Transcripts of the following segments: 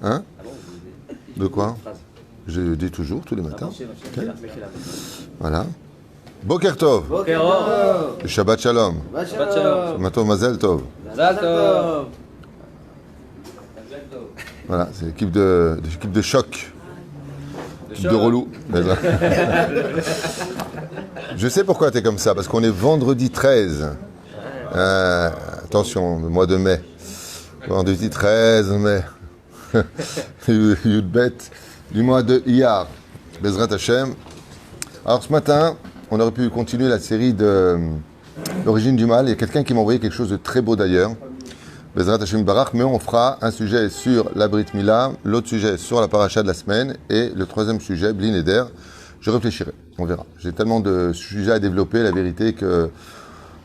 Hein? De quoi? Je le dis toujours, tous les matins. Okay. Voilà. Boker Tov. Shabbat Shalom. Maton Mazel Tov. Voilà, c'est l'équipe de choc. L'équipe de relou. Je sais pourquoi tu es comme ça, parce qu'on est vendredi 13. Attention, le mois de mai. Vendredi 13 mai. Yudbet du mois de Iyar. Bezrat Hashem. Alors ce matin, on aurait pu continuer la série de l'origine du mal. Il y a quelqu'un qui m'a envoyé quelque chose de très beau d'ailleurs. Bezrat Hashem Barach, mais on fera un sujet sur la Brit Mila, l'autre sujet sur la paracha de la semaine et le troisième sujet, Bli Neder. Je réfléchirai, on verra. J'ai tellement de sujets à développer, la vérité, que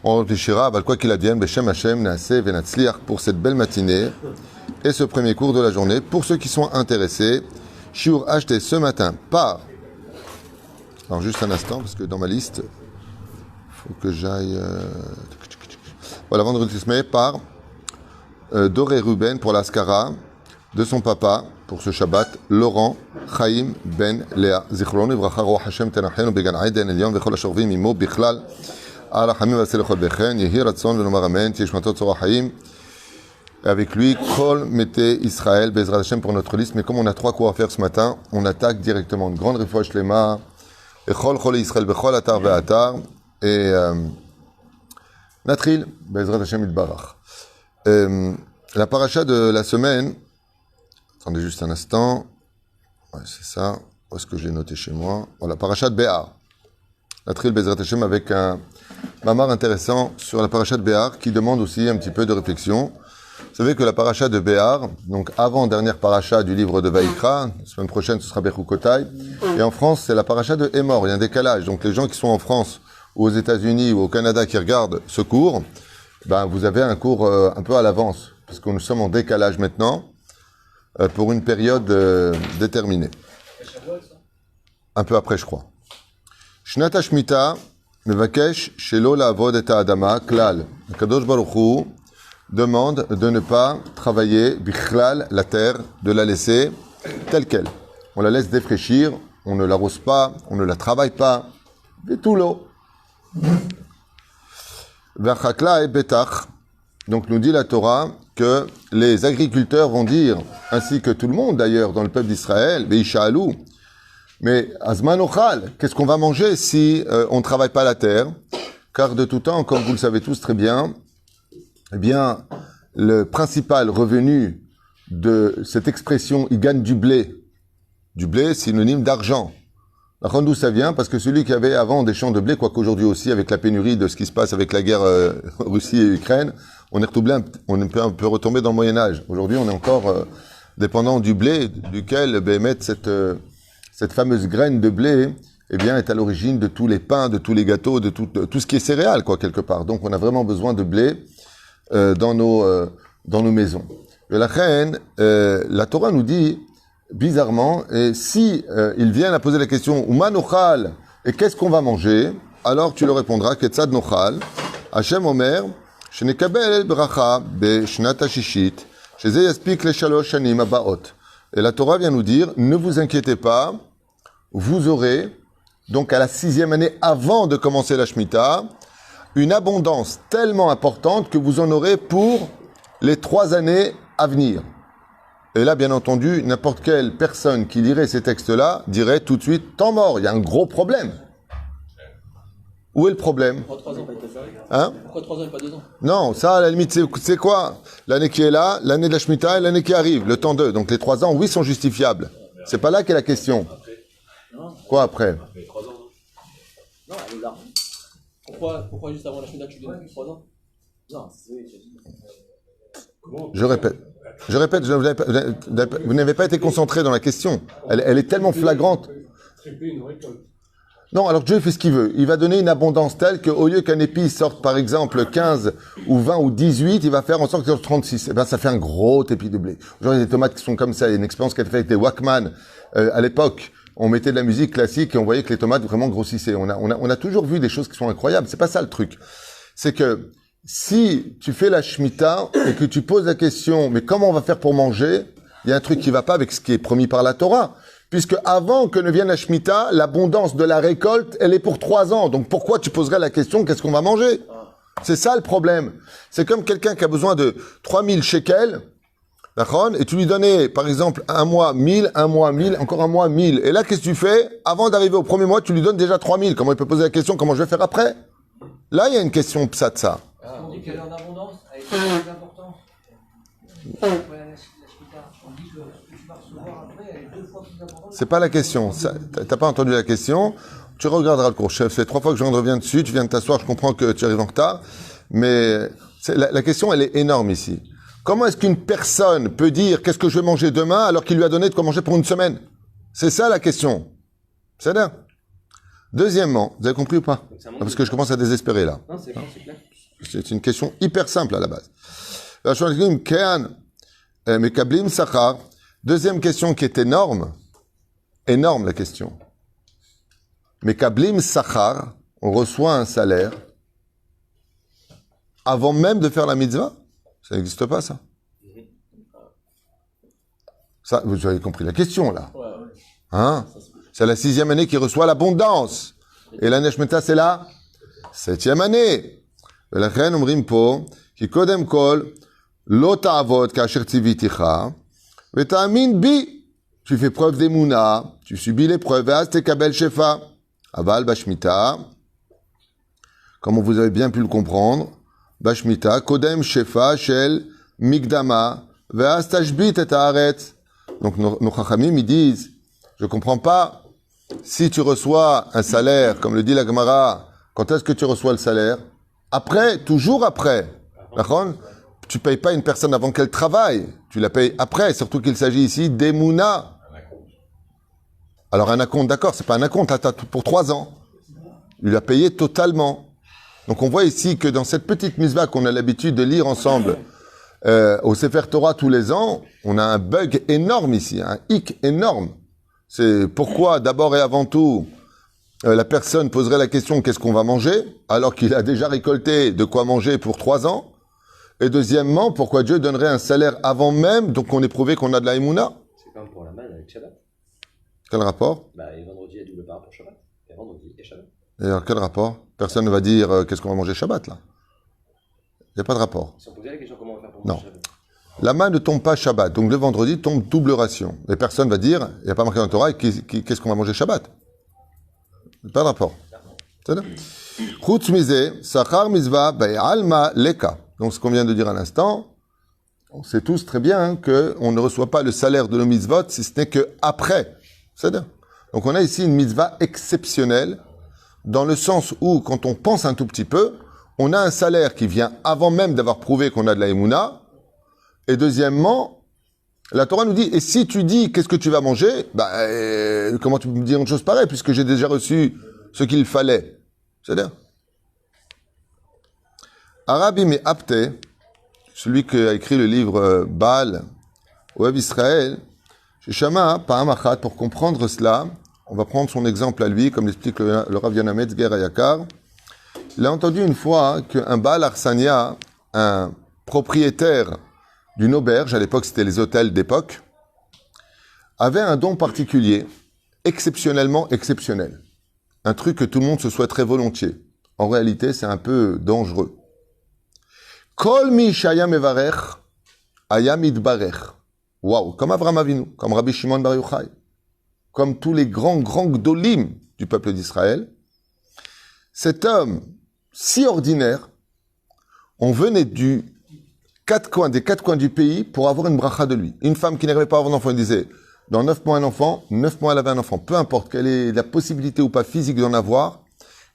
on réfléchira. Quoi qu'il advienne, Beshem Hashem Naaseh Venatzliach pour cette belle matinée et ce premier cours de la journée. Pour ceux qui sont intéressés, Shiur acheté ce matin par... Alors juste un instant, parce que dans ma liste, il faut que j'aille... Voilà, vendredi mai par... Doré Ruben pour l'Askara de son papa pour ce Shabbat, Laurent Chaim Ben Léa. Zichron Ivracha Roch Hashem Tenachenu Began Aiden Elion Vechol Ashorvim Imo Bichlal Al Hamim Vasel Chol Bechen Yehi Ratzon Venomar Amen Tieshmatot Tzora Chaim. Avec lui, Kol Mete Israël Bezrat Hashem pour notre liste. Mais comme on a 3 cours à faire ce matin, on attaque directement une grande refouach Lema Echol Chol Israël Bechol Atar Ve'atar et Natril Bezrat Hashem Itbarach. La paracha de la semaine, attendez juste un instant, ouais, c'est ça, où est-ce que j'ai noté chez moi? Voilà, paracha de Béar, la Tril Bezrat Hashem avec un mamar intéressant sur la paracha de Béar qui demande aussi un petit peu de réflexion. Vous savez que la paracha de Béar, donc avant-dernière paracha du livre de Vaïkra, la semaine prochaine ce sera Bechukotai, et en France c'est la paracha de Hémor, il y a un décalage, donc les gens qui sont en France ou aux États-Unis ou au Canada qui regardent ce cours, ben, vous avez un cours un peu à l'avance, parce que nous sommes en décalage maintenant, pour une période déterminée. Un peu après, je crois. Shnat Shmita, Mevakesh, Shelo La'avod et Adama, Klal. Kadosh Baruch Hu demande de ne pas travailler, Bichlal, la terre, de la laisser telle qu'elle. On la laisse défraîchir, on ne l'arrose pas, on ne la travaille pas, et tout l'eau. Donc nous dit la Torah que les agriculteurs vont dire, ainsi que tout le monde d'ailleurs dans le peuple d'Israël, mais Azman Ochal, qu'est-ce qu'on va manger si on ne travaille pas la terre? Car de tout temps, comme vous le savez tous très bien, eh bien, le principal revenu de cette expression, il gagne du blé. Du blé, synonyme d'argent. D'où ça vient? Parce que celui qui avait avant des champs de blé, quoique aujourd'hui aussi, avec la pénurie de ce qui se passe avec la guerre Russie et Ukraine, on peut un peu retomber dans le Moyen-Âge. Aujourd'hui, on est encore dépendant du blé, duquel cette fameuse graine de blé, eh bien, est à l'origine de tous les pains, de tous les gâteaux, de tout ce qui est céréales, quoi, quelque part. Donc, on a vraiment besoin de blé dans nos maisons. Et la reine, la Torah nous dit, bizarrement, et si ils viennent à poser la question Uma nochal, et qu'est-ce qu'on va manger? Alors tu leur répondras Ketzad nochal, Hashem Omer, Shenekabel bracha be shnat hashishit, sheze yaspik le shalosh shanim habaot. Et la Torah vient nous dire, ne vous inquiétez pas, vous aurez, donc à la 6e année avant de commencer la Shemitah, une abondance tellement importante que vous en aurez pour les 3 années à venir. Et là, bien entendu, n'importe quelle personne qui lirait ces textes-là dirait tout de suite, temps mort, il y a un gros problème. Où est le problème? Pourquoi 3 ans, pas 2 ans? Hein? Pourquoi 3 ans et pas 2 ans? Non, ça, à la limite, c'est quoi? L'année qui est là, l'année de la Shemitah et l'année qui arrive, le temps 2. Donc les 3 ans, oui, sont justifiables. C'est pas là qu'est la question. Non. Quoi après? 3 ans. Non, elle est là. Pourquoi juste avant la Shemitah, tu donnes 3 ans? Non, c'est oui, Je répète, vous n'avez pas été concentré dans la question. Elle est tellement flagrante. Non, alors Dieu fait ce qu'il veut. Il va donner une abondance telle qu'au lieu qu'un épi sorte par exemple 15 ou 20 ou 18, il va faire en sorte qu'il sorte 36. Eh ben, ça fait un gros épi de blé. Aujourd'hui, il y a des tomates qui sont comme ça. Il y a une expérience qu'elle fait avec des Walkman. À l'époque, on mettait de la musique classique et on voyait que les tomates vraiment grossissaient. On a toujours vu des choses qui sont incroyables. C'est pas ça le truc. C'est que si tu fais la Shemitah et que tu poses la question, mais comment on va faire pour manger? Il y a un truc qui ne va pas avec ce qui est promis par la Torah. Puisque avant que ne vienne la Shemitah, l'abondance de la récolte, elle est pour 3 ans. Donc pourquoi tu poserais la question, qu'est-ce qu'on va manger? C'est ça le problème. C'est comme quelqu'un qui a besoin de 3000 shekels, d'accord, et tu lui donnais, par exemple, un mois 1000, un mois 1000, encore un mois 1000. Et là, qu'est-ce que tu fais? Avant d'arriver au premier mois, tu lui donnes déjà 3000. Comment il peut poser la question, comment je vais faire après? Là, il y a une question psatsa. On dit qu'elle est en abondance, elle est très importante. La Shemitah, on dit que ce que tu vas recevoir après, elle est 2 fois plus abondante. C'est pas la question. T'as pas entendu la question. Tu regarderas le cours. Chef, c'est 3 fois que je reviens dessus. Tu viens de t'asseoir. Je comprends que tu arrives en retard. Mais la question, elle est énorme ici. Comment est-ce qu'une personne peut dire qu'est-ce que je vais manger demain alors qu'il lui a donné de quoi manger pour une semaine? C'est ça la question. C'est là. Deuxièmement, vous avez compris ou pas? Parce que je commence à désespérer là. Non, c'est clair. C'est une question hyper simple à la base. Deuxième question qui est énorme. Énorme la question. Mekablim Sachar, on reçoit un salaire avant même de faire la mitzvah? Ça n'existe pas, ça. Ça, vous avez compris la question, là. Hein? C'est la 6e année qui reçoit l'abondance. Et la Shemitah, c'est la 7e année. ולכן אומרים פה, כי קודם כל, לא תעבוד כאשר ציוויתיך, ותאמין בי. Tu fais preuve d'émouna, tu subis l'épreuve, ואז תקבל שפע. Aval Bashmita, comme vous avez bien pu le comprendre, Bashmita, Kodem Shefa Shel Migdama, Ve'as Tashbit et Haaretz. Donc nos chachamim, ils disent, je comprends pas, si tu reçois un salaire, comme le dit la Gemara, quand est-ce que tu reçois le salaire? Après, toujours après. D'accord? Tu payes pas une personne avant qu'elle travaille, tu la payes après, surtout qu'il s'agit ici d'Emouna. Alors un acompte, d'accord, c'est pas un acompte, pour 3 ans. Il a payé totalement. Donc on voit ici que dans cette petite mitzvah qu'on a l'habitude de lire ensemble au Sefer Torah tous les ans, on a un bug énorme ici, un hic énorme. C'est pourquoi d'abord et avant tout, la personne poserait la question qu'est-ce qu'on va manger, alors qu'il a déjà récolté de quoi manger pour 3 ans. Et deuxièmement, pourquoi Dieu donnerait un salaire avant même, donc on est prouvé qu'on a de la émouna. C'est comme pour la manne avec Shabbat. Quel rapport? Et vendredi, il y a double part pour Shabbat. Et vendredi, et Shabbat. Et alors, quel rapport? Personne ne va dire qu'est-ce qu'on va manger Shabbat, là. Il n'y a pas de rapport. Ils sont posés la question comment on va faire pour Non. manger Shabbat. La main ne tombe pas Shabbat. Donc, le vendredi tombe double ration. Et personne ne va dire, il n'y a pas marqué dans le Torah, qu'est-ce qu'on va manger Shabbat? Pas de rapport. C'est ça? Chutz mizeh, sachar mizvah, alma leka. Donc, ce qu'on vient de dire à l'instant, on sait tous très bien qu'on ne reçoit pas le salaire de nos mitzvot si ce n'est qu'après. C'est-à-dire. Donc on a ici une mitzvah exceptionnelle, dans le sens où, quand on pense un tout petit peu, on a un salaire qui vient avant même d'avoir prouvé qu'on a de la émouna. Et deuxièmement, la Torah nous dit, et si tu dis qu'est-ce que tu vas manger, comment tu peux me dire une chose pareille, puisque j'ai déjà reçu ce qu'il fallait. C'est-à-dire. Arabi Me'apte, celui qui a écrit le livre Baal, Oev Israël, Shama, Pa'am Achat, pour comprendre cela, on va prendre son exemple à lui, comme l'explique le Rav Yana Metzger Ayakar. Il a entendu une fois qu'un Baal Arsania, un propriétaire d'une auberge, à l'époque c'était les hôtels d'époque, avait un don particulier, exceptionnellement exceptionnel. Un truc que tout le monde se souhaiterait volontiers. En réalité, c'est un peu dangereux. Kol mi shaya mevarech, aya mitbarech. Waouh, comme Avraham Avinu, comme Rabbi Shimon Bar Yochai, comme tous les grands gdolim du peuple d'Israël, cet homme si ordinaire, on venait des 4 coins du pays pour avoir une bracha de lui. Une femme qui n'arrivait pas à avoir un enfant, elle disait, dans 9 mois un enfant, 9 mois elle avait un enfant, peu importe quelle est la possibilité ou pas physique d'en avoir.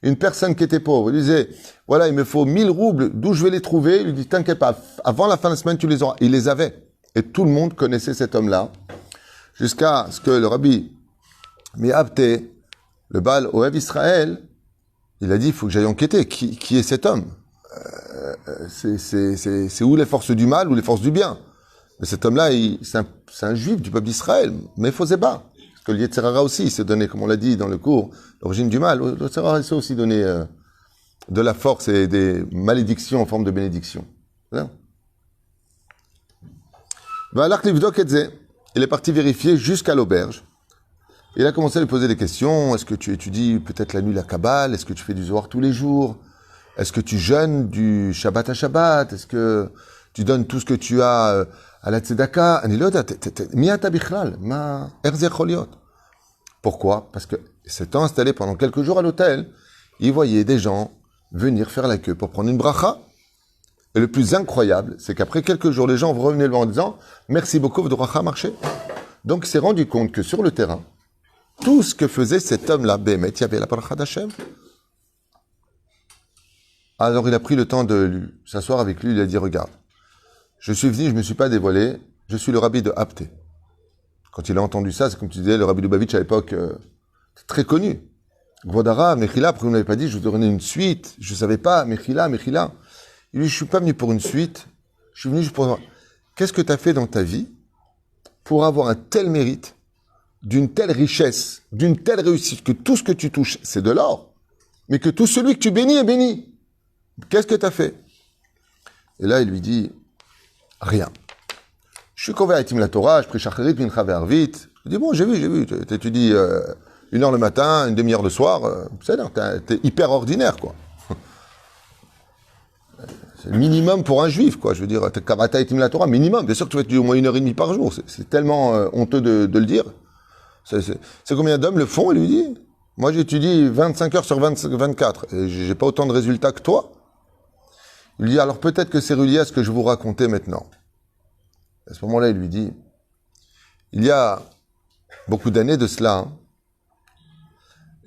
Une personne qui était pauvre, il disait, voilà, il me faut 1000 roubles, d'où je vais les trouver? Il lui dit, t'inquiète pas, avant la fin de la semaine, tu les auras. Il les avait. Et tout le monde connaissait cet homme-là, jusqu'à ce que le Rabbi Me'apte, le Baal Oev Israël, il a dit, il faut que j'aille enquêter. Qui est cet homme? C'est où les forces du mal ou les forces du bien? Mais cet homme-là, c'est un juif du peuple d'Israël, mais il faisait pas. Parce que le Yetzirara aussi, il s'est donné, comme on l'a dit dans le cours, l'origine du mal. Le Yetzirara, il s'est aussi donné de la force et des malédictions en forme de bénédiction. il est parti vérifier jusqu'à l'auberge. Il a commencé à lui poser des questions. Est-ce que tu étudies peut-être la nuit la Kabbale? Est-ce que tu fais du Zohar tous les jours? Est-ce que tu jeûnes du Shabbat à Shabbat? Est-ce que tu donnes tout ce que tu as à la Tzedaka? Pourquoi? Parce que s'étant installé pendant quelques jours à l'hôtel, il voyait des gens venir faire la queue pour prendre une bracha. Et le plus incroyable, c'est qu'après quelques jours, les gens revenaient le voir en disant « Merci beaucoup, votre bracha a marché ». Donc il s'est rendu compte que sur le terrain, tout ce que faisait cet homme-là, Bémet, il y avait la bracha d'Hachem. Alors il a pris le temps de s'asseoir avec lui, il a dit « Regarde, je suis venu, je ne me suis pas dévoilé, je suis le rabbi de Abté ». Quand il a entendu ça, c'est comme tu disais, le rabbi Lubavitch à l'époque, très connu. Gvodara, Mechila, après vous n'avez pas dit, je vous donnais une suite, je ne savais pas, Mechila. Il lui dit, je suis pas venu pour une suite, je suis venu juste pour voir, qu'est-ce que tu as fait dans ta vie pour avoir un tel mérite, d'une telle richesse, d'une telle réussite, que tout ce que tu touches, c'est de l'or, mais que tout celui que tu bénis est béni. Qu'est-ce que tu as fait? Et là, il lui dit, rien. Je suis convaincu à la Torah, je prie Shacharit, Mincha ve'Arvit. Je dis, bon, j'ai vu, tu étudies 1 heure le matin, une demi-heure le soir, t'es hyper ordinaire, quoi. C'est le minimum pour un juif, quoi. Je veux dire, t'es Kavata et la Torah, minimum. Bien sûr que tu vas étudier au moins 1h30 par jour. C'est tellement honteux de le dire. C'est combien d'hommes le font, il lui dit. Moi, j'étudie 25 heures sur 24, et j'ai pas autant de résultats que toi. Il lui dit, alors peut-être que c'est relié à ce que je vais vous raconter maintenant. À ce moment-là, il lui dit, il y a beaucoup d'années de cela,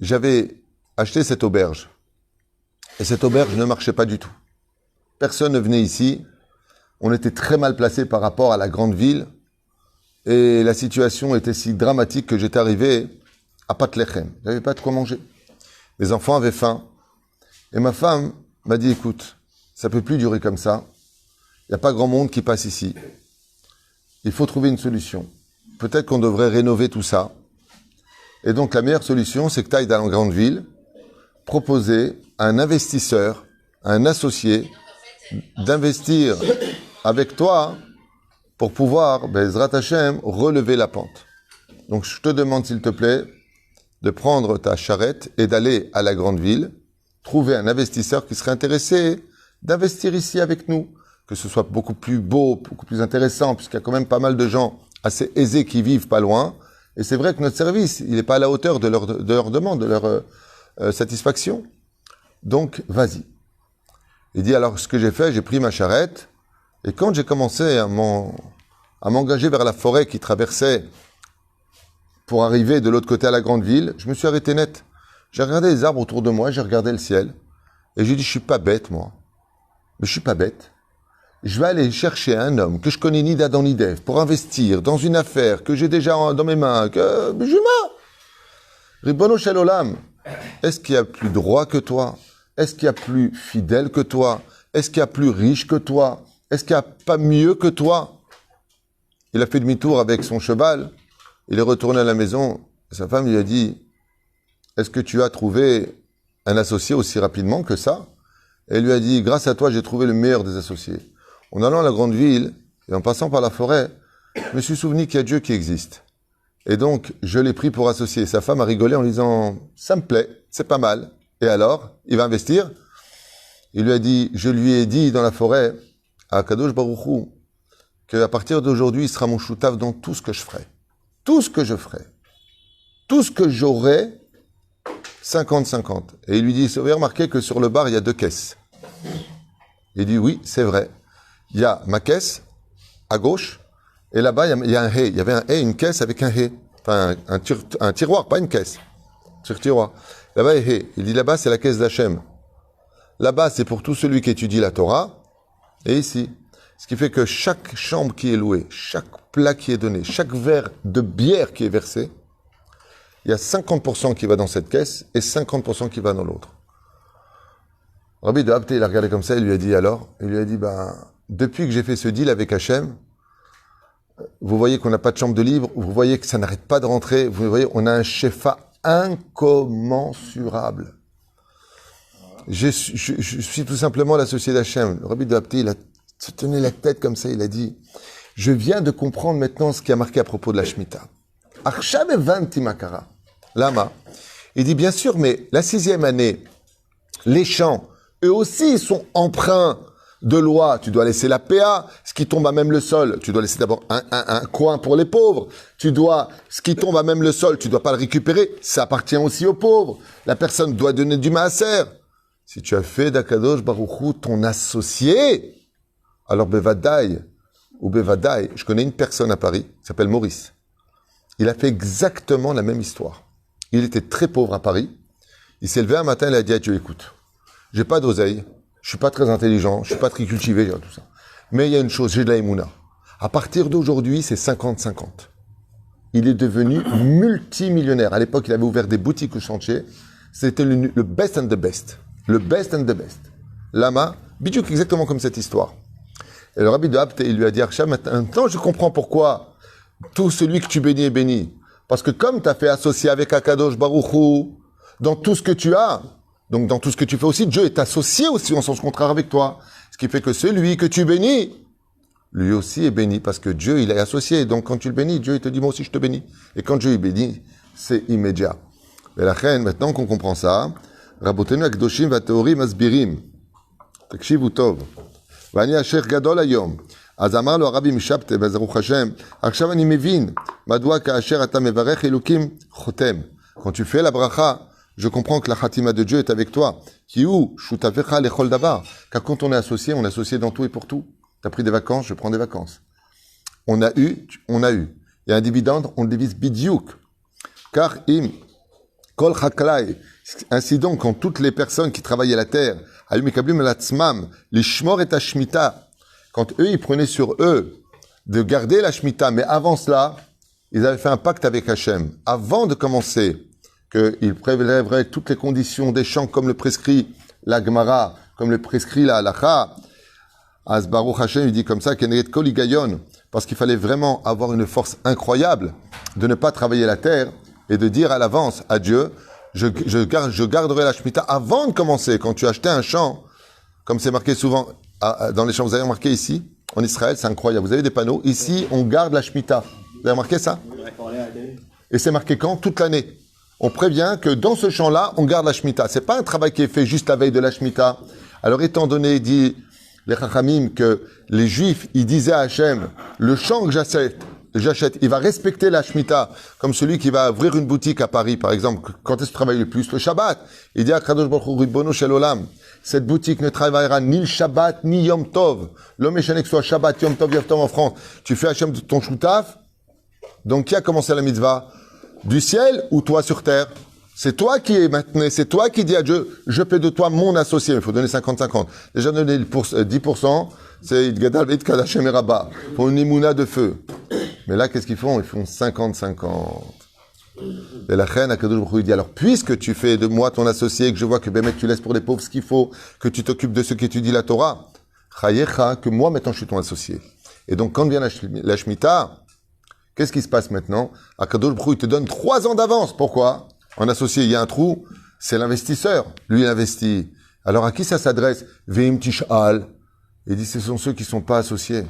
j'avais acheté cette auberge. Et cette auberge ne marchait pas du tout. Personne ne venait ici. On était très mal placé par rapport à la grande ville. Et la situation était si dramatique que j'étais arrivé à Pat Lechem. J'avais pas de quoi manger. Mes enfants avaient faim. Et ma femme m'a dit, écoute, ça peut plus durer comme ça. Il n'y a pas grand monde qui passe ici. Il faut trouver une solution. Peut-être qu'on devrait rénover tout ça. Et donc, la meilleure solution, c'est que tu ailles dans la grande ville, proposer à un investisseur, à un associé, d'investir avec toi pour pouvoir, Bezrat Hashem, relever la pente. Donc, je te demande, s'il te plaît, de prendre ta charrette et d'aller à la grande ville, trouver un investisseur qui serait intéressé d'investir ici avec nous. Que ce soit beaucoup plus beau, beaucoup plus intéressant, puisqu'il y a quand même pas mal de gens assez aisés qui vivent pas loin. Et c'est vrai que notre service, il n'est pas à la hauteur de leur demande, de leur satisfaction. Donc, vas-y. Il dit, alors, ce que j'ai fait, j'ai pris ma charrette, et quand j'ai commencé à m'engager vers la forêt qui traversait pour arriver de l'autre côté à la grande ville, je me suis arrêté net. J'ai regardé les arbres autour de moi, j'ai regardé le ciel, et j'ai dit, je suis pas bête, moi. Mais je suis pas bête. Je vais aller chercher un homme que je connais ni d'Adam ni d'Ève pour investir dans une affaire que j'ai déjà dans mes mains, que Juma. Ribono Shel Olam, est-ce qu'il y a plus droit que toi? Est-ce qu'il y a plus fidèle que toi? Est-ce qu'il y a plus riche que toi? Est-ce qu'il n'y a pas mieux que toi? Il a fait demi-tour avec son cheval, il est retourné à la maison, sa femme lui a dit, est-ce que tu as trouvé un associé aussi rapidement que ça? Et elle lui a dit, grâce à toi, j'ai trouvé le meilleur des associés. En allant à la grande ville et en passant par la forêt, je me suis souvenu qu'il y a Dieu qui existe. Et donc, je l'ai pris pour associer. Sa femme a rigolé en lui disant, ça me plaît, c'est pas mal. Et alors, il va investir? Il lui a dit, je lui ai dit dans la forêt, à Kadosh Baruch Hu, qu'à partir d'aujourd'hui, il sera mon choutav dans tout ce que je ferai. Tout ce que je ferai. Tout ce que j'aurai, 50-50. Et il lui dit, vous avez remarqué que sur le bar, il y a 2 caisses. Il dit, oui, c'est vrai. Il y a ma caisse, à gauche, et là-bas, il y a un hé. Il y avait un hé, une caisse avec un hé. Enfin, un tiroir, pas une caisse. Tiroir. Là-bas, il y a hé. Il dit, là-bas, c'est la caisse d'Hachem. Là-bas, c'est pour tout celui qui étudie la Torah. Et ici. Ce qui fait que chaque chambre qui est louée, chaque plat qui est donné, chaque verre de bière qui est versé, il y a 50% qui va dans cette caisse et 50% qui va dans l'autre. Rabbi de Abté, il a regardé comme ça, il lui a dit alors, il lui a dit, depuis que j'ai fait ce deal avec Hachem, vous voyez qu'on n'a pas de chambre de libre, vous voyez que ça n'arrête pas de rentrer, vous voyez, on a un shefa incommensurable. Je suis tout simplement l'associé d'Hachem. Le Rabbi de Abté, il a se tenait la tête comme ça, il a dit, Je viens de comprendre maintenant ce qui a marqué à propos de la Shemitah. Arshav evanti makara. Lama. Il dit bien sûr, mais la 6e année, les champs, eux aussi, ils sont empreints de loi. Tu dois laisser la PA, ce qui tombe à même le sol. Tu dois laisser d'abord un coin pour les pauvres. Ce qui tombe à même le sol, tu dois pas le récupérer. Ça appartient aussi aux pauvres. La personne doit donner du maaser. Si tu as fait d'Akadosh Baruch Hu ton associé, alors Bevadaï ou Bevadaï, je connais une personne à Paris, qui s'appelle Maurice. Il a fait exactement la même histoire. Il était très pauvre à Paris. Il s'est levé un matin, il a dit à Dieu, écoute, j'ai pas d'oseille, je suis pas très intelligent, je suis pas très cultivé, tout ça. Mais il y a une chose, j'ai de la émouna. À partir d'aujourd'hui, c'est 50-50. Il est devenu multimillionnaire. À l'époque, il avait ouvert des boutiques au chantier. C'était le best and the best. Le best and the best. Lama, bidjouk exactement comme cette histoire. Et le rabbi de Abt, il lui a dit, Arsha, maintenant je comprends pourquoi tout celui que tu bénis est béni. Parce que comme tu as fait associer avec Akadosh Baruch Hu, dans tout ce que tu as, donc dans tout ce que tu fais aussi, Dieu est associé aussi en sens contraire avec toi. Ce qui fait que celui que tu bénis, lui aussi est béni parce que Dieu, il est associé. Donc quand tu le bénis, Dieu, il te dit, moi aussi je te bénis. Et quand Dieu est béni, c'est immédiat. Et la reine, maintenant qu'on comprend ça, Rabotenu Akdoshim Vateorim Asbirim. Tekshivu Tov. Vani Asher Gadol Ayom. אז אמר לו הרבי משבתא, ברוך השם, עכשיו אני מבין, מדוע כאשר אתה מברך אלוקים חותם. Quand tu fais la bracha, je comprends que la khatima de Dieu est avec toi. Ki hu shutafecha lechol davar. Car quand on est associé dans tout et pour tout. T'as pris des vacances, je prends des vacances. On a eu. Il y a un dividende, on le divise bidiouk. Car im kol chaklai. Ainsi donc, quand toutes les personnes qui travaillaient la terre, ayu mikablim latzmam, lishmor et hashmita, quand eux, ils prenaient sur eux de garder la Shemitah, mais avant cela, ils avaient fait un pacte avec Hachem. Avant de commencer, qu'ils prélèveraient toutes les conditions des champs, comme le prescrit la Gemara, comme le prescrit la Halacha. Az Baruch Hachem, il dit comme ça, Keneget Kol Higayon, parce qu'il fallait vraiment avoir une force incroyable de ne pas travailler la terre et de dire à l'avance à Dieu, je garderai la Shemitah avant de commencer. Quand tu achetais un champ, comme c'est marqué souvent, dans les champs, vous avez remarqué ici, en Israël, c'est incroyable. Vous avez des panneaux. Ici, on garde la Shemitah. Vous avez remarqué ça? Et c'est marqué quand? Toute l'année. On prévient que dans ce champ-là, on garde la Shemitah. C'est pas un travail qui est fait juste la veille de la Shemitah. Alors, étant donné, dit les Chachamim, que les Juifs, ils disaient à Hachem, le champ que j'achète, il va respecter la Shemitah, comme celui qui va ouvrir une boutique à Paris, par exemple. Quand est-ce que tu travailles le plus? Le Shabbat. Il dit à Kadosh Baruch Hu, Ribbono Shel Olam, cette boutique ne travaillera ni le Shabbat, ni Yom Tov. L'homme échané que ce soit Shabbat, Yom Tov, Yom Tov en France. Tu fais Hachem de ton choutaf. Donc, qui a commencé la mitzvah? Du ciel ou toi sur terre? C'est toi qui es maintenant, c'est toi qui dis à Dieu, je fais de toi mon associé. Il faut donner 50-50. Déjà donner 10%, c'est Gadal et Kadashem et Rabat. Pour une émouna de feu. Mais là, qu'est-ce qu'ils font? Ils font 50-50. Et la reine Akadosh Baruch Hu dit, alors, puisque tu fais de moi ton associé, que je vois que Bémet, tu laisses pour les pauvres ce qu'il faut, que tu t'occupes de ce qu'étudie la Torah, Chayecha, que moi, maintenant, je suis ton associé. Et donc, quand vient la Shemitah, qu'est-ce qui se passe maintenant? Akadosh Baruch Hu, il te donne 3 ans d'avance. Pourquoi? En associé, il y a un trou, c'est l'investisseur. Lui, il investit. Alors, à qui ça s'adresse? Veim Tish'al. Il dit, ce sont ceux qui ne sont pas associés.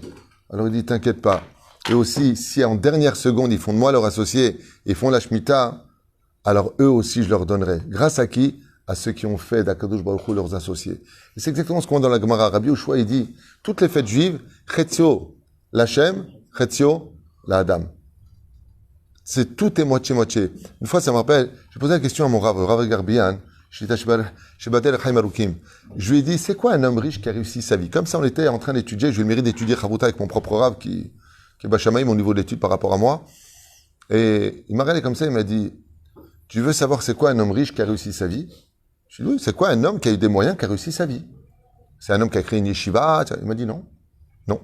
Alors, il dit, t'inquiète pas. Et aussi, si en dernière seconde, ils font de moi leur associé, ils font la Shemitah, alors eux aussi, je leur donnerai. Grâce à qui? À ceux qui ont fait d'Akadosh Baruch Hu leurs associés. Et c'est exactement ce qu'on voit dans la Gemara. Rabbi Yoshua, il dit, toutes les fêtes juives, Chetzio, l'Hachem, Chetzio, la Adam. C'est tout est moitié-moitié. Une fois, ça me rappelle, j'ai posé la question à mon Rav Garbian, je lui ai dit, c'est quoi un homme riche qui a réussi sa vie? Comme ça, on était en train d'étudier, j'ai eu le mérite d'étudier Chavruta avec mon propre Rav qui est Bachamaïm au niveau de l'étude par rapport à moi. Et il m'a regardé comme ça, il m'a dit, tu veux savoir c'est quoi un homme riche qui a réussi sa vie? Je lui ai dit, oui, c'est quoi un homme qui a eu des moyens qui a réussi sa vie? C'est un homme qui a créé une yeshiva? Il m'a dit non. Non.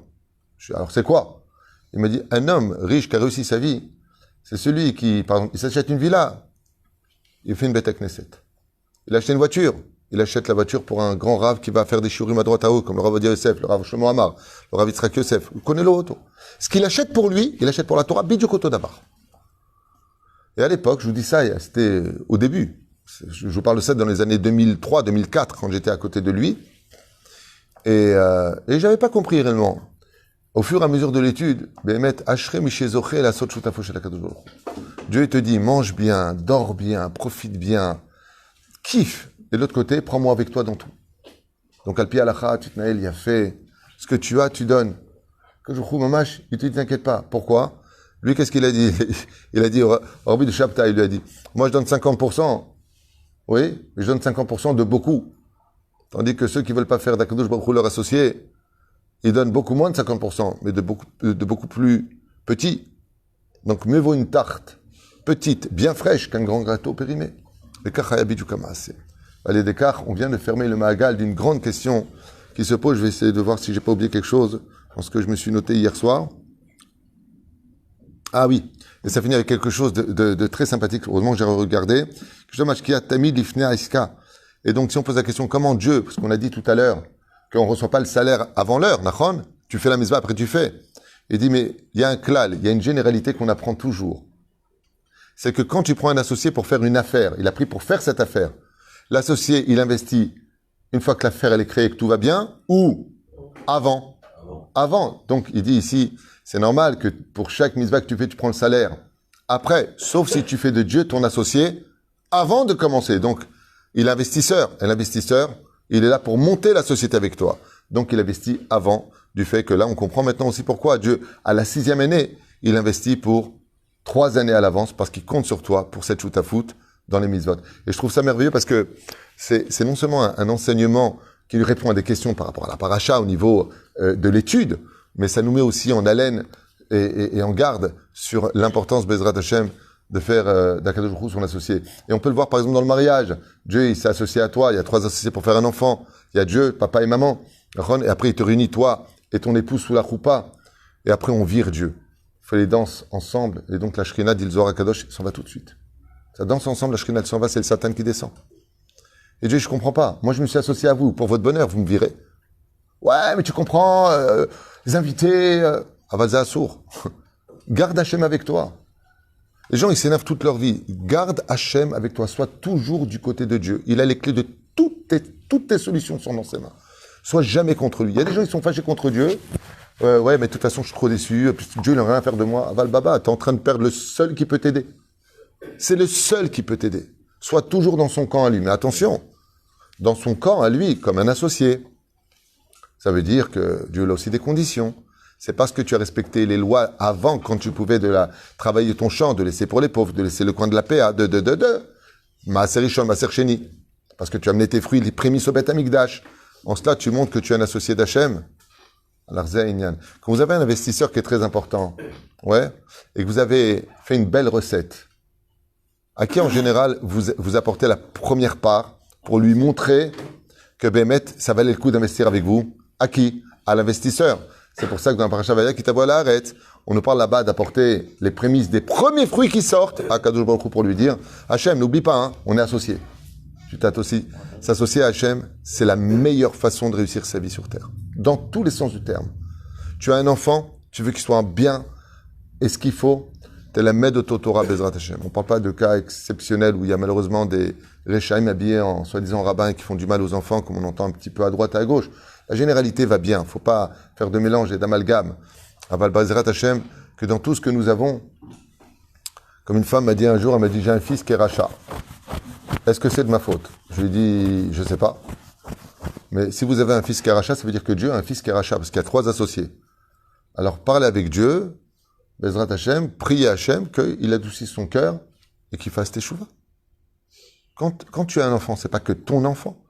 Alors c'est quoi? Il m'a dit, un homme riche qui a réussi sa vie, c'est celui qui, par exemple, il s'achète une villa, il fait une bête à Knesset. Il achète une voiture, il achète la voiture pour un grand rave qui va faire des shiurim à droite à haut, comme le Rav Odia Yosef, le Rav Shlomo Amar, le Rav Yitzhak Yosef. Vous connaissez l'auto. Ce qu'il achète pour lui, il achète pour la Torah, bidjouk oto davar. Et à l'époque, je vous dis ça, c'était au début. Je vous parle de ça dans les années 2003, 2004, quand j'étais à côté de lui. Et j'avais pas compris réellement. Au fur et à mesure de l'étude, Dieu te dit, mange bien, dors bien, profite bien, kiffe. Et de l'autre côté, prends-moi avec toi dans tout. Donc, Alpi Alacha, Tutnael, il a fait ce que tu as, tu donnes. Quand je trouve Mamash, il te dit, t'inquiète pas. Pourquoi? Lui, qu'est-ce qu'il a dit? Il a dit, au Rabbi de Shabtai, il lui a dit, moi, je donne 50%. Oui, mais je donne 50% de beaucoup. Tandis que ceux qui ne veulent pas faire d'Akadosh Baruch Hu leur associé, ils donnent beaucoup moins de 50%, mais de beaucoup plus petit. Donc, mieux vaut une tarte petite, bien fraîche, qu'un grand gâteau périmé. Allez, Descartes, on vient de fermer le Mahagal d'une grande question qui se pose. Je vais essayer de voir si j'ai pas oublié quelque chose dans ce que je me suis noté hier soir. Ah oui, et ça finit avec quelque chose de très sympathique. Heureusement que j'ai regardé. Et donc, si on pose la question, comment Dieu, parce qu'on a dit tout à l'heure qu'on ne reçoit pas le salaire avant l'heure, Nachon, tu fais la mitzvah, après tu fais. Il dit, mais il y a un klal, il y a une généralité qu'on apprend toujours. C'est que quand tu prends un associé pour faire une affaire, il a pris pour faire cette affaire, l'associé, il investit une fois que l'affaire elle est créée, que tout va bien, ou avant. Avant. Donc, il dit ici, c'est normal que pour chaque mitzvah que tu fais, tu prends le salaire. Après, sauf si tu fais de Dieu ton associé avant de commencer. Donc, il est investisseur. Et l'investisseur, il est là pour monter la société avec toi. Donc, il investit avant du fait que là, on comprend maintenant aussi pourquoi Dieu, à la 6e année, il investit pour 3 années à l'avance parce qu'il compte sur toi pour cette shoot à foot dans les mitzvot. Et je trouve ça merveilleux parce que c'est non seulement un enseignement qui lui répond à des questions par rapport à la paracha au niveau de l'étude, mais ça nous met aussi en haleine et en garde sur l'importance, Bezrat Hashem, de faire d'Akadosh Baruch Hu son associé. Et on peut le voir par exemple dans le mariage. Dieu, il s'est associé à toi. Il y a 3 associés pour faire un enfant. Il y a Dieu, papa et maman. Et après, il te réunit, toi et ton épouse sous la choupa. Et après, on vire Dieu. On fait les danses ensemble. Et donc, la Shekhinah, dit le Zohar HaKadosh, s'en va tout de suite. Ça danse ensemble, la Shekhinah, elle s'en va, c'est le Satan qui descend. Et Dieu, je comprends pas. Moi, je me suis associé à vous pour votre bonheur. Vous me virez. Ouais, mais tu comprends, les invités, Avalza Assour. Garde Hachem avec toi. Les gens, ils s'énervent toute leur vie. Garde Hachem avec toi. Sois toujours du côté de Dieu. Il a les clés de toutes tes solutions sont dans ses mains. Sois jamais contre lui. Il y a des gens qui sont fâchés contre Dieu. Ouais, mais de toute façon, je suis trop déçu. Dieu, il n'a rien à faire de moi. Aval Baba, t'es en train de perdre le seul qui peut t'aider. C'est le seul qui peut t'aider. Sois toujours dans son camp à lui. Mais attention, dans son camp à lui, comme un associé. Ça veut dire que Dieu a aussi des conditions. C'est parce que tu as respecté les lois avant, quand tu pouvais travailler ton champ, de laisser pour les pauvres, de laisser le coin de la PA, Maaser Rishon, Maaser Sheni. Parce que tu as amené tes fruits, les prémices au Beth Amikdash. En cela, tu montres que tu es un associé d'Hachem. Alors, quand vous avez un investisseur qui est très important, ouais, et que vous avez fait une belle recette, à qui en général vous apportez la première part pour lui montrer que Bémet, ça valait le coup d'investir avec vous? À qui? À l'investisseur. C'est pour ça que dans la paracha Vaya qui t'avoue la arrête, on nous parle là-bas d'apporter les prémices des premiers fruits qui sortent à Kadosh Baruch Hu pour lui dire, Hachem, n'oublie pas, hein, on est associés. Tu t'associes. S'associer à Hachem, c'est la meilleure façon de réussir sa vie sur terre. Dans tous les sens du terme. Tu as un enfant, tu veux qu'il soit bien, et ce qu'il faut, t'es la maître de Torah Bezrat Hachem. On ne parle pas de cas exceptionnels où il y a malheureusement des Rechaim habillés en soi-disant rabbins qui font du mal aux enfants, comme on entend un petit peu à droite et à gauche. La généralité va bien. Il ne faut pas faire de mélange et d'amalgame. Aval Bezrat Hachem, que dans tout ce que nous avons, comme une femme m'a dit un jour, elle m'a dit, j'ai un fils qui est rachat. Est-ce que c'est de ma faute? Je lui ai dit, je ne sais pas. Mais si vous avez un fils qui est rachat, ça veut dire que Dieu a un fils qui est rachat, parce qu'il y a 3 associés. Alors parlez avec Dieu, Bezrat Hachem, priez Hachem qu'il adoucisse son cœur et qu'il fasse teshuva. Quand tu as un enfant, c'est pas que ton enfant.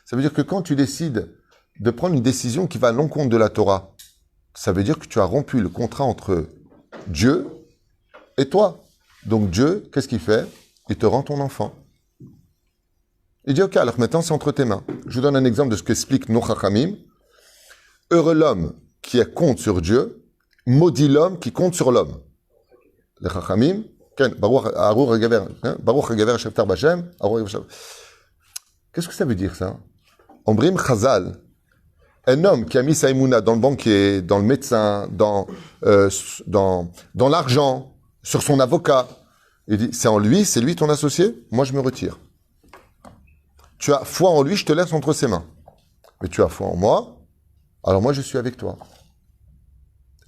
Ça veut dire que quand tu décides de prendre une décision qui va à l'encontre de la Torah, ça veut dire que tu as rompu le contrat entre Dieu et toi. Donc Dieu, qu'est-ce qu'il fait? Il te rend ton enfant. Il dit, ok, alors maintenant c'est entre tes mains. Je vous donne un exemple de ce qu'explique nos Chachamim. Heureux l'homme qui compte sur Dieu, maudit l'homme qui compte sur l'homme. Les Chachamim, qu'est-ce que ça veut dire ça? Ombrim Chazal, un homme qui a mis sa émouna dans le banquier, dans le médecin, dans l'argent, sur son avocat, il dit, c'est lui ton associé, moi je me retire. Tu as foi en lui, je te laisse entre ses mains. Mais tu as foi en moi, alors moi je suis avec toi.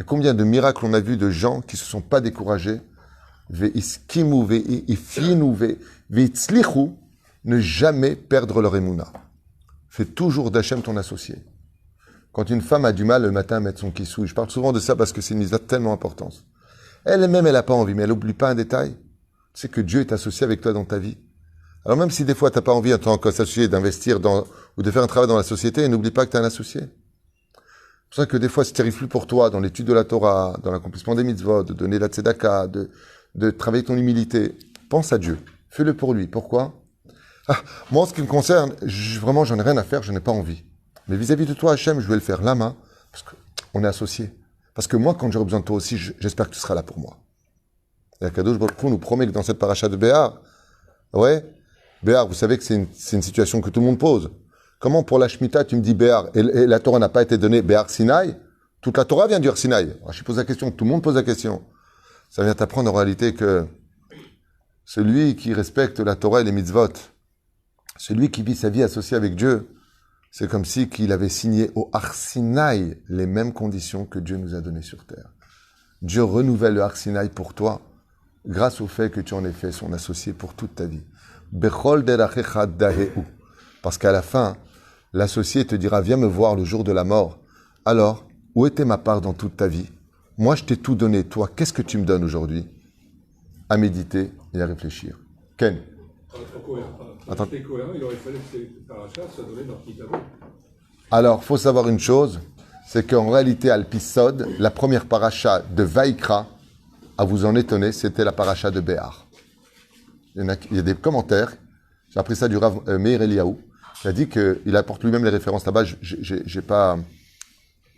Et combien de miracles on a vu de gens qui ne se sont pas découragés, ve'iskimu, ve'ifinu, ve'itzlichu, ne jamais perdre leur émouna. Fais toujours d'Hachem ton associé. Quand une femme a du mal le matin à mettre son kissou, je parle souvent de ça parce que c'est une mise de tellement importance. Elle-même, elle n'a pas envie, mais elle n'oublie pas un détail. Tu sais que Dieu est associé avec toi dans ta vie. Alors même si des fois tu n'as pas envie en tant qu'associé d'investir ou de faire un travail dans la société, n'oublie pas que tu es un associé. C'est pour ça que des fois, si tu n'arrives plus pour toi, dans l'étude de la Torah, dans l'accomplissement des mitzvot, de donner la tzedaka, de travailler ton humilité, pense à Dieu. Fais-le pour lui. Pourquoi? Moi, en ce qui me concerne, vraiment, j'en ai rien à faire, je n'ai pas envie. Mais vis-à-vis de toi, Hachem, je vais le faire la main, parce qu'on est associés. Parce que moi, quand j'aurai besoin de toi aussi, j'espère que tu seras là pour moi. Et Akadosh Baruch Hu nous promet que dans cette paracha de Béar, ouais, Béar, vous savez que c'est une situation que tout le monde pose. Comment pour la Shemitah, tu me dis Béar, et la Torah n'a pas été donnée Béar Sinaï? Toute la Torah vient du Sinaï. Alors, je pose la question, tout le monde pose la question. Ça vient t'apprendre en réalité que celui qui respecte la Torah et les mitzvot, celui qui vit sa vie associée avec Dieu, c'est comme si qu'il avait signé au Har Sinaï les mêmes conditions que Dieu nous a données sur terre. Dieu renouvelle le Har Sinaï pour toi, grâce au fait que tu en es fait son associé pour toute ta vie. Bechol derachecha dahehu. Parce qu'à la fin, l'associé te dira, viens me voir le jour de la mort. Alors, où était ma part dans toute ta vie? Moi, je t'ai tout donné. Toi, qu'est-ce que tu me donnes aujourd'hui? À méditer et à réfléchir. Ken? Attends. Il aurait fallu que ces parachas soient donnés dans Kitabo. Alors, il faut savoir une chose, c'est qu'en réalité, à l'Pisod, la première paracha de Vaïkra, à vous en étonner, c'était la paracha de Béar. Il y a des commentaires, j'ai appris ça du Rav Meir Eliyahu, il a dit qu'il apporte lui-même les références là-bas, j'ai pas...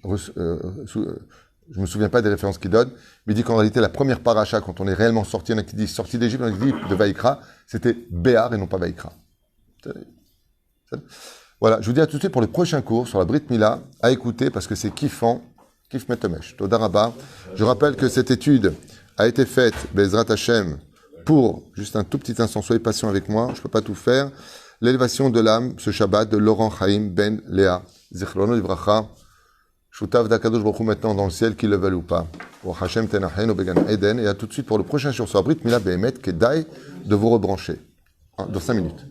je me souviens pas des références qu'il donne, mais il dit qu'en réalité, la première paracha, quand on est réellement sorti, il y en a qui disent sorti d'Égypte, il y en a qui disent de Vaïkra, c'était Béar et non pas Vaïkra. Voilà, je vous dis à tout de suite pour le prochain cours sur la Brit Mila, à écouter parce que c'est kiffant, kiff metemesh, Toda Rabba. Je rappelle que cette étude a été faite, Bezrat Hashem, pour, juste un tout petit instant, soyez patient avec moi, je ne peux pas tout faire, l'élévation de l'âme, ce Shabbat, de Laurent Chaim Ben Léa, Zichrono Livracha, Shutav d'Akadosh Baruch Hu maintenant dans le ciel, qu'ils le veulent ou pas. Pour Hashem Tenachen, Obegan Eden, et à tout de suite pour le prochain sur la Brit Mila Behemet, Kedai, de vous rebrancher. Dans 5 minutes.